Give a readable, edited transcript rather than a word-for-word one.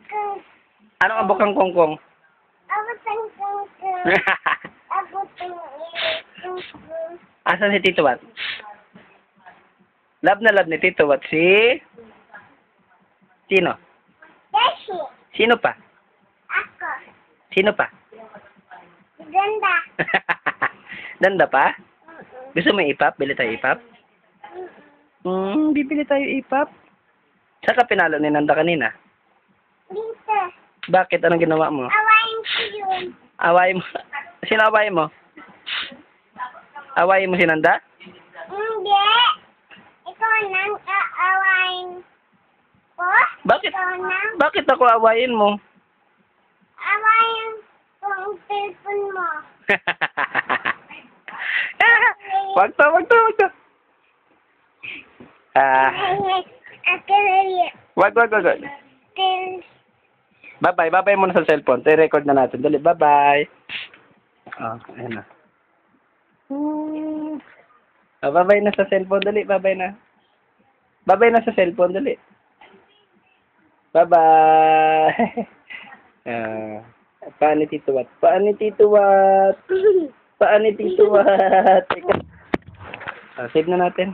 kangkang. Anong abok ang kongkong? Abot ang kangkang. Abot ang kangkang. Asan si Tito Wat? Love na love ni Tito Wat si... Sino? Dashi. Sino pa? Ako. Sino pa? Ganda. Danda pa? Gusto mo ipap? Bili tayo ipap? Bibili tayo ipap. Saan ka pinalo ni Nanda kanina? Dito. Bakit? Anong ginawa mo? Awayin ko yun. Away mo? Sino away mo? Away mo si Nanda? Hindi. Ikaw nang aawayin ko. Bakit? Ikaw nang Bakit ako awayin mo? awayin ko ang telepon mo. Wag to. Wag. Bye-bye muna sa cellphone. I-record na natin. Dali, bye-bye. Ayan na. Bye-bye na sa cellphone. Dali, bye-bye na. Bye-bye na sa cellphone. Dali. Bye-bye. Paan ni Tito Wat? Save na natin.